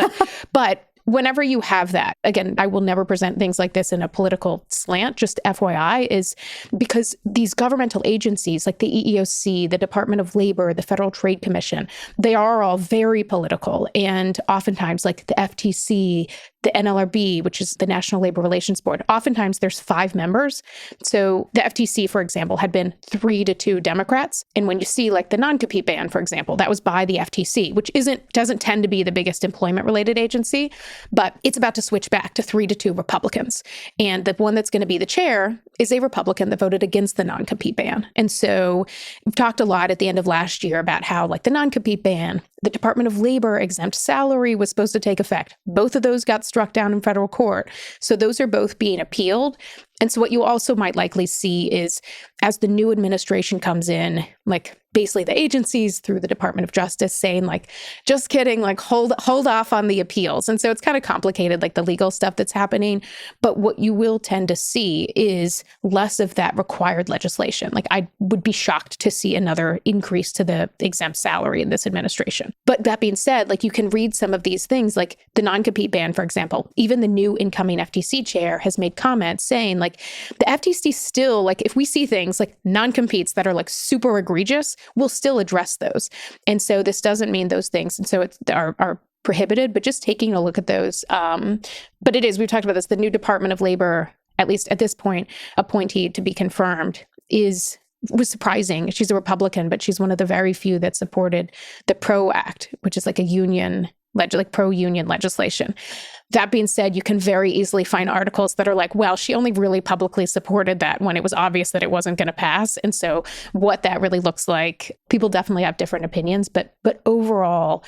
but whenever you have that, again, I will never present things like this in a political slant, just FYI, is because these governmental agencies like the EEOC, the Department of Labor, the Federal Trade Commission, they are all very political. And oftentimes like the FTC, the NLRB, which is the National Labor Relations Board, oftentimes there's 5 members. So the FTC, for example, had been 3-2 Democrats. And when you see like the non-compete ban, for example, that was by the FTC, which doesn't tend to be the biggest employment related agency, but it's about to switch back to 3-2 Republicans. And the one that's going to be the chair is a Republican that voted against the non-compete ban. And so we've talked a lot at the end of last year about how like the non-compete ban, the Department of Labor exempt salary was supposed to take effect. Both of those got struck down in federal court. So those are both being appealed. And so what you also might likely see is as the new administration comes in, like basically the agencies through the Department of Justice saying like, just kidding, like hold off on the appeals. And so it's kind of complicated, like the legal stuff that's happening. But what you will tend to see is less of that required legislation. Like I would be shocked to see another increase to the exempt salary in this administration. But that being said, like you can read some of these things, like the non-compete ban, for example, even the new incoming FTC chair has made comments saying like the FTC still, like if we see things like non-competes that are like super egregious, we'll still address those. And so this doesn't mean those things. And so are prohibited, but just taking a look at those. But it is, we've talked about this, the new Department of Labor, at least at this point, appointee to be confirmed was surprising. She's a Republican, but she's one of the very few that supported the PRO Act, which is like a union, like pro-union legislation. That being said, you can very easily find articles that are like, well, she only really publicly supported that when it was obvious that it wasn't going to pass. And so what that really looks like, people definitely have different opinions, but overall,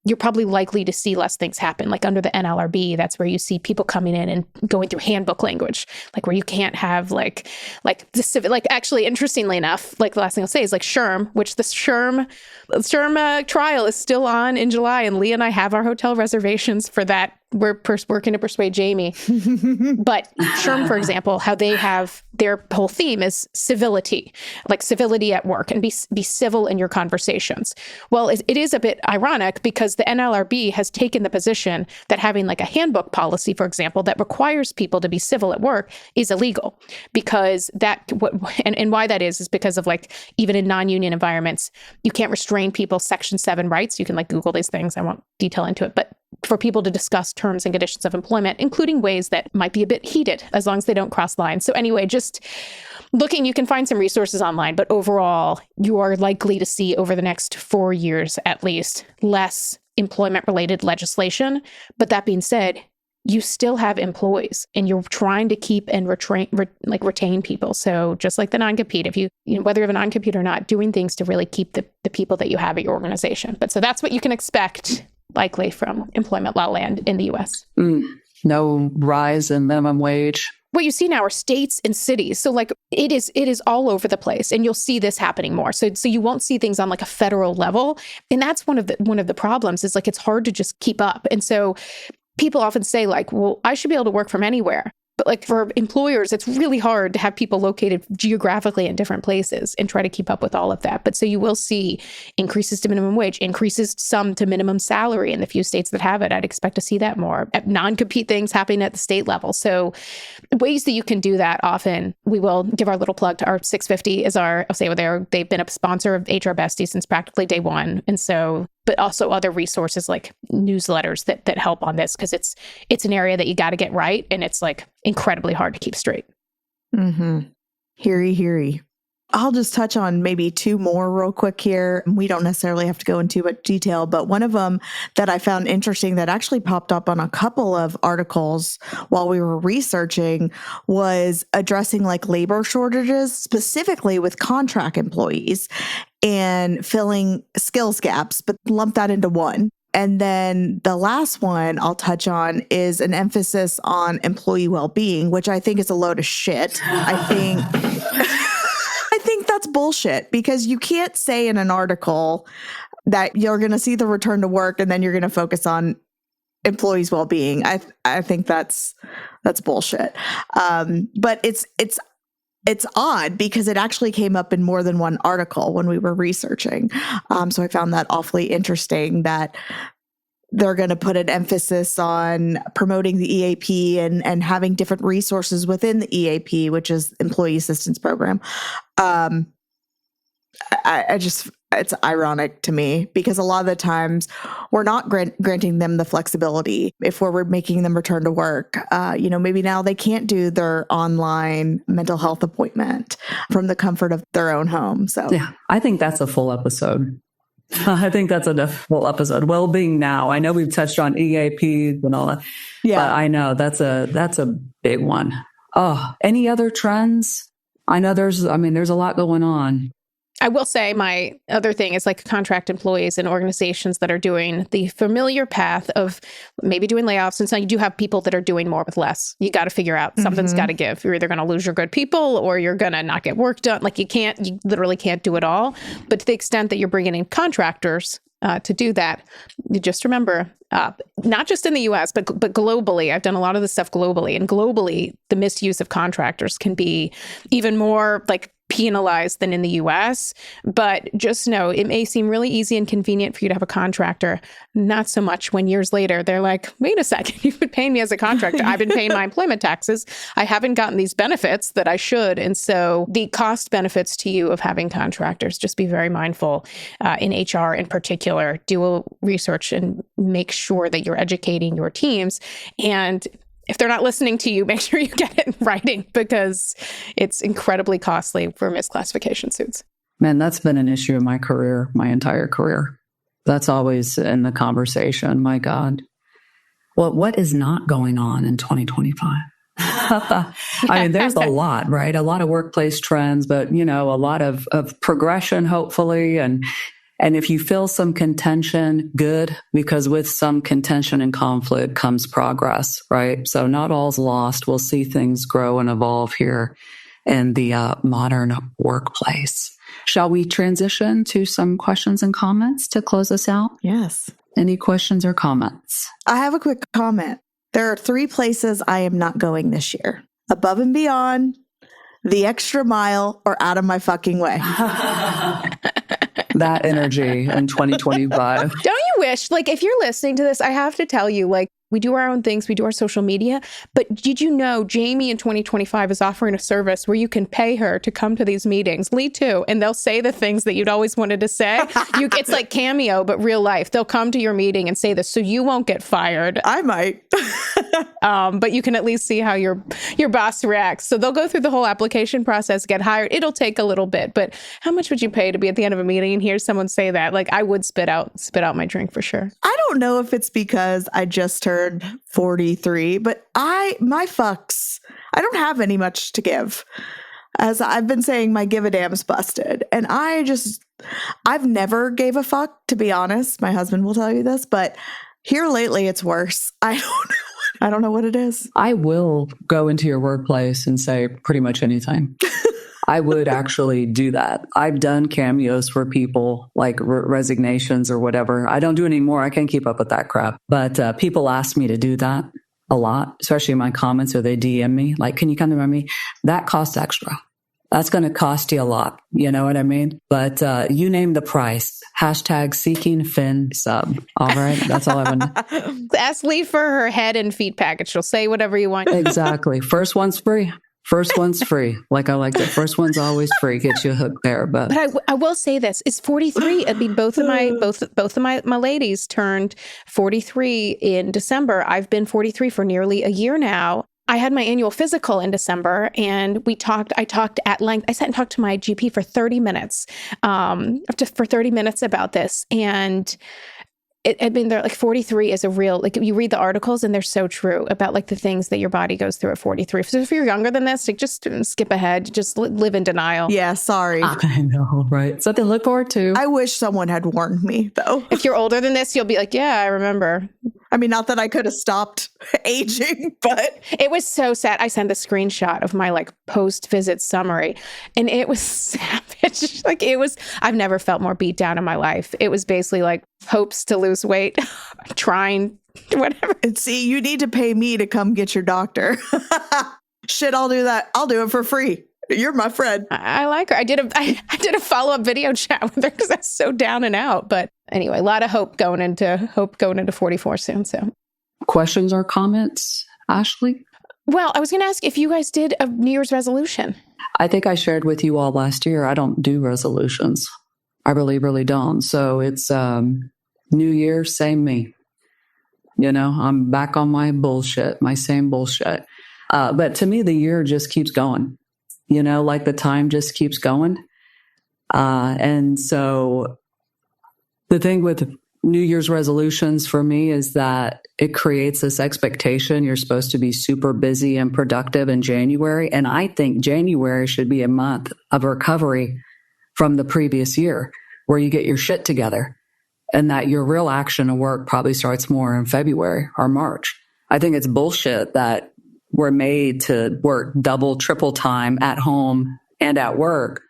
you're probably likely to see less things happen. Like under the NLRB, that's where you see people coming in and going through handbook language, like where you can't have like actually, interestingly enough, like the last thing I'll say is like SHRM, which the SHRM trial is still on in July. And Leah and I have our hotel reservations for that. We're working to persuade Jamie. But SHRM, for example, how they have their whole theme is civility, like civility at work and be civil in your conversations. Well, it is a bit ironic because the NLRB has taken the position that having like a handbook policy, for example, that requires people to be civil at work is illegal because and why that is because of like, even in non-union environments, you can't restrain people's Section 7 rights. You can like Google these things. I won't detail into it, but for people to discuss terms and conditions of employment, including ways that might be a bit heated as long as they don't cross lines. So anyway, just looking, you can find some resources online, but overall, you are likely to see over the next 4 years, at least, less employment-related legislation. But that being said, you still have employees and you're trying to keep and retain people. So just like the non-compete, if you know, whether you have a non-compete or not, doing things to really keep the people that you have at your organization. But so that's what you can expect likely from employment law land in the US. No rise in minimum wage. What you see now are states and cities. So like it is all over the place, and you'll see this happening more. So you won't see things on like a federal level. And that's one of the problems is like it's hard to just keep up. And so people often say like, well, I should be able to work from anywhere. But like for employers, it's really hard to have people located geographically in different places and try to keep up with all of that. But so you will see increases to minimum wage, increases some to minimum salary in the few states that have it. I'd expect to see that more. Non-compete things happening at the state level. So ways that you can do that often, we will give our little plug to our 650 is they've been a sponsor of HR Besties since practically day one. And so, but also other resources like newsletters that help on this, because it's an area that you got to get right. And it's like incredibly hard to keep straight. Mm-hmm. Heary. I'll just touch on maybe two more real quick here. We don't necessarily have to go into too much detail, but one of them that I found interesting that actually popped up on a couple of articles while we were researching was addressing like labor shortages, specifically with contract employees and filling skills gaps, but lump that into one. And then the last one I'll touch on is an emphasis on employee well-being, which I think is a load of shit. I think that's bullshit, because you can't say in an article that you're going to see the return to work and then you're going to focus on employees' well-being. I think that's bullshit. But it's odd because it actually came up in more than one article when we were researching. So I found that awfully interesting that they're going to put an emphasis on promoting the EAP and having different resources within the EAP, which is Employee Assistance Program. It's ironic to me because a lot of the times we're not granting them the flexibility if we're making them return to work. Maybe now they can't do their online mental health appointment from the comfort of their own home. So yeah, I think that's a full episode. I think that's a full episode. Wellbeing now. I know we've touched on EAPs and all that. Yeah, but I know that's a big one. Oh, any other trends? I know there's a lot going on. I will say my other thing is like contract employees and organizations that are doing the familiar path of maybe doing layoffs. And so you do have people that are doing more with less. You got to figure out something's got to give. You're either going to lose your good people or you're going to not get work done. Like you literally can't do it all. But to the extent that you're bringing in contractors to do that, you just remember, not just in the US, but globally, I've done a lot of this stuff globally. And globally, the misuse of contractors can be even more like penalized than in the US. But just know it may seem really easy and convenient for you to have a contractor. Not so much when years later, they're like, wait a second, you've been paying me as a contractor. I've been paying my employment taxes. I haven't gotten these benefits that I should. And so the cost benefits to you of having contractors, just be very mindful in HR in particular. Do a research and make sure that you're educating your teams. And if they're not listening to you, make sure you get it in writing because it's incredibly costly for misclassification suits. Man, that's been an issue in my career, my entire career. That's always in the conversation. My God. Well, what is not going on in 2025? There's a lot, right? A lot of workplace trends, but, a lot of progression, hopefully. And if you feel some contention, good, because with some contention and conflict comes progress, right? So not all's lost. We'll see things grow and evolve here in the modern workplace. Shall we transition to some questions and comments to close us out? Yes. Any questions or comments? I have a quick comment. There are 3 places I am not going this year: Above and Beyond, The Extra Mile, or Out of My Fucking Way. That energy in 2025. Don't you wish, if you're listening to this, I have to tell you, we do our own things, we do our social media, but did you know Jamie in 2025 is offering a service where you can pay her to come to these meetings, Lee too, and they'll say the things that you'd always wanted to say. It's like Cameo, but real life. They'll come to your meeting and say this, so you won't get fired. I might. But you can at least see how your boss reacts. So they'll go through the whole application process, get hired. It'll take a little bit, but how much would you pay to be at the end of a meeting and hear someone say that? I would spit out my drink for sure. I don't know if it's because I just turned 43, but my fucks, I don't have any much to give. As I've been saying, my give a damn's busted. And I've never gave a fuck, to be honest. My husband will tell you this, but here lately it's worse. I don't know what it is. I will go into your workplace and say pretty much anything. I would actually do that. I've done cameos for people, like resignations or whatever. I don't do it anymore. I can't keep up with that crap. But people ask me to do that a lot, especially in my comments, or they DM me, like, can you come to me? That costs extra. That's going to cost you a lot. You know what I mean? But you name the price. Hashtag seeking Finn sub. All right. That's all I want to Ask Lee for her head and feet package. She'll say whatever you want. Exactly. First one's free. First one's free. Like I like that. First one's always free. Gets you hooked there. But I will say this: it's 43. I mean, both of my ladies turned 43 in December. I've been 43 for nearly a year now. I had my annual physical in December, and I talked at length. I sat and talked to my GP for 30 minutes, for 30 minutes about this, and. I mean, they're like 43 is a real, like you read the articles and they're so true about like the things that your body goes through at 43. So if you're younger than this, like just skip ahead, just live in denial. Yeah, sorry. I know, right? Something to look forward to. I wish someone had warned me, though. If you're older than this, you'll be like, yeah, I remember. I mean, not that I could have stopped aging, but it was so sad. I sent a screenshot of my like post-visit summary, and it was savage. Like I've never felt more beat down in my life. It was basically like hopes to lose weight, trying, whatever. And see, you need to pay me to come get your doctor. Shit, I'll do that. I'll do it for free. You're my friend. I like her. I did a follow-up video chat with her because that's so down and out. But anyway, a lot of hope going into 44 soon. So, questions or comments, Ashley? Well, I was going to ask if you guys did a New Year's resolution. I think I shared with you all last year. I don't do resolutions. I really, really don't. So it's New Year, same me. You know, I'm back on my bullshit, my same bullshit. But to me, the year just keeps going. You know, like the time just keeps going. And so the thing with New Year's resolutions for me is that it creates this expectation. You're supposed to be super busy and productive in January. And I think January should be a month of recovery from the previous year where you get your shit together, and that your real action of work probably starts more in February or March. I think it's bullshit that we're made to work double, triple time at home and at work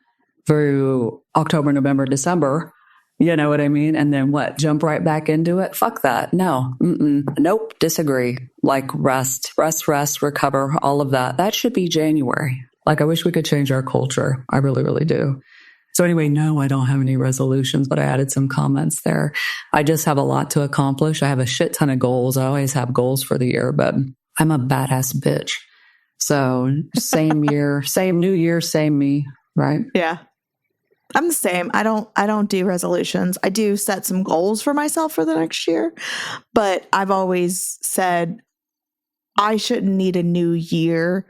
through October, November, December. You know what I mean? And then what? Jump right back into it? Fuck that. No. Nope. Disagree. Like rest, recover, all of that. That should be January. Like I wish we could change our culture. I really, really do. So anyway, no, I don't have any resolutions, but I added some comments there. I just have a lot to accomplish. I have a shit ton of goals. I always have goals for the year, but I'm a badass bitch. So same year, same New Year, same me, right? Yeah. I'm the same. I don't do resolutions. I do set some goals for myself for the next year, but I've always said I shouldn't need a new year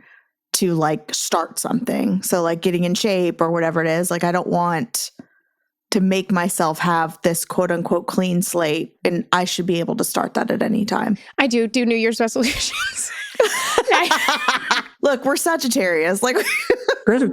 to like start something. So like getting in shape or whatever it is, like I don't want to make myself have this quote unquote clean slate, and I should be able to start that at any time. I do New Year's resolutions. Look, we're Sagittarius. Like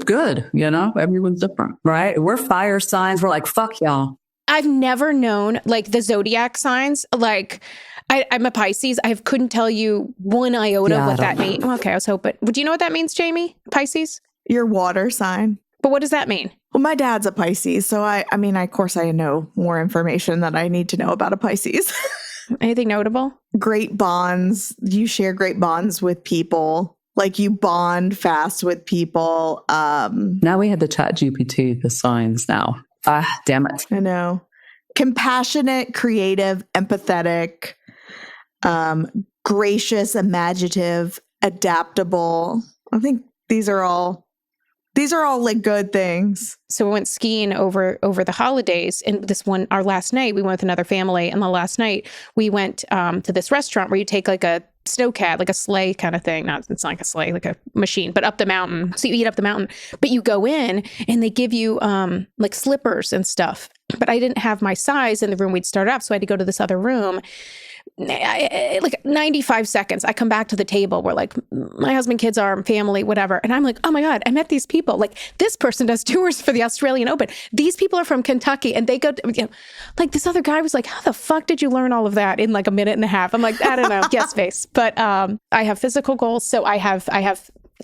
good. You know, everyone's different, right? We're fire signs. We're like, fuck y'all. I've never known like the zodiac signs. Like I'm a Pisces. I couldn't tell you one iota what that means. Okay, I was hoping. Do you know what that means, Jamie? Pisces? Your water sign. But what does that mean? Well, my dad's a Pisces, so I mean, of course, I know more information that I need to know about a Pisces. Anything notable? Great bonds. You share great bonds with people. Like you bond fast with people. Now we have the Chat GPT, the signs now. Damn it. I know. Compassionate, creative, empathetic, gracious, imaginative, adaptable. I think these are all like good things. So we went skiing over the holidays, and our last night we went with another family, and the last night we went to this restaurant where you take like a snowcat, like a sleigh kind of thing. It's not like a sleigh, like a machine, but up the mountain. So you eat up the mountain, but you go in and they give you like slippers and stuff. but I didn't have my size in the room we'd started up. So I had to go to this other room. Like 95 seconds, I come back to the table where like my husband, kids are, family, whatever. And I'm like, oh my God, I met these people. Like this person does tours for the Australian Open. These people are from Kentucky and they go to, like this other guy was like, how the fuck did you learn all of that in like a minute and a half? I'm like, I don't know, yes, face. But I have physical goals. So I have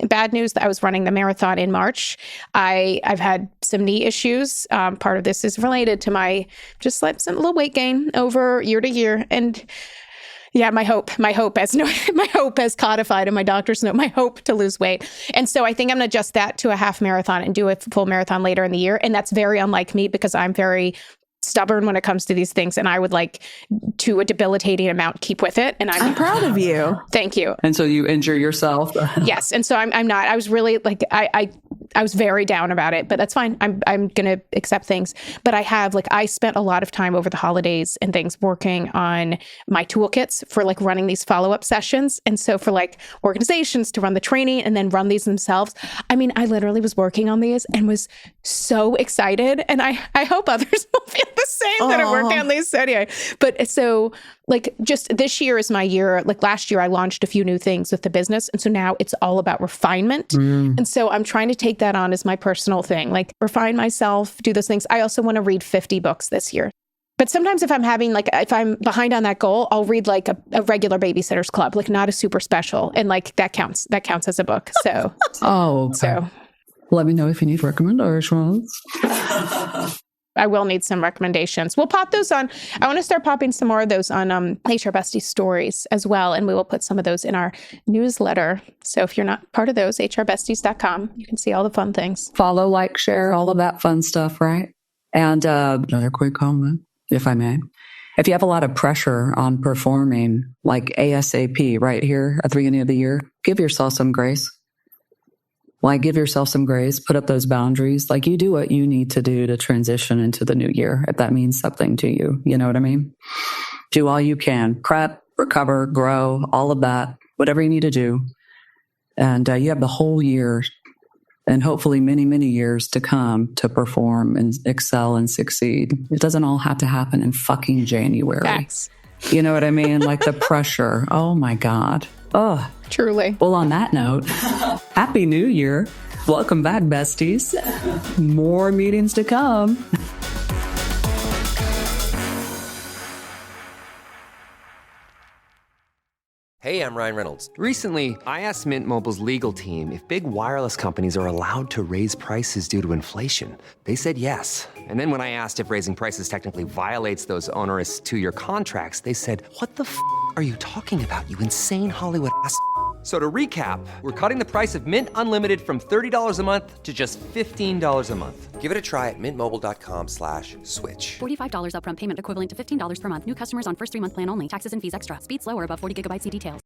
bad news that I was running the marathon in March. I've had some knee issues. Part of this is related to my just like some little weight gain over year to year. And yeah, my hope has codified in my doctor's note, my hope to lose weight. And so I think I'm going to adjust that to a half marathon and do a full marathon later in the year. And that's very unlike me because I'm very stubborn when it comes to these things. And I would like to a debilitating amount keep with it. And I'm proud of you. Thank you. And so you injure yourself? Yes. And so I'm not, I was really like, I was very down about it, but that's fine. I'm going to accept things. But I spent a lot of time over the holidays and things working on my toolkits for like running these follow-up sessions. And so for like organizations to run the training and then run these themselves. I mean, I literally was working on these and was so excited. And I hope others will feel the same that are working on these anyway. But so like just this year is my year. Like last year, I launched a few new things with the business. And so now it's all about refinement. And so I'm trying to take that on as my personal thing, like refine myself, do those things. I also want to read 50 books this year. But sometimes if I'm behind on that goal, I'll read like a regular Babysitter's Club, like not a super special. And like that counts as a book. So, okay. So let me know if you need recommendations. I will need some recommendations. We'll pop those on. I want to start popping some more of those on HR Besties stories as well. And we will put some of those in our newsletter. So if you're not part of those, hrbesties.com, you can see all the fun things. Follow, like, share, all of that fun stuff, right? And another quick comment, if I may. If you have a lot of pressure on performing, like ASAP right here at the beginning of the year, give yourself some grace. Like, give yourself some grace, put up those boundaries. Like, you do what you need to do to transition into the new year, if that means something to you. You know what I mean? Do all you can. Prep, recover, grow, all of that, whatever you need to do. And you have the whole year and hopefully many, many years to come to perform and excel and succeed. It doesn't all have to happen in fucking January. Facts. You know what I mean? Like the pressure. Oh, my God. Oh, truly. Well, on that note, Happy New Year. Welcome back, besties. More meetings to come. Hey, I'm Ryan Reynolds. Recently, I asked Mint Mobile's legal team if big wireless companies are allowed to raise prices due to inflation. They said yes. And then when I asked if raising prices technically violates those onerous 2-year contracts, they said, "What the f*** are you talking about, you insane Hollywood ass?" So to recap, we're cutting the price of Mint Unlimited from $30 a month to just $15 a month. Give it a try at mintmobile.com/switch. $45 upfront payment equivalent to $15 per month. New customers on first 3-month plan only. Taxes and fees extra. Speed slower above 40 gigabytes. See details.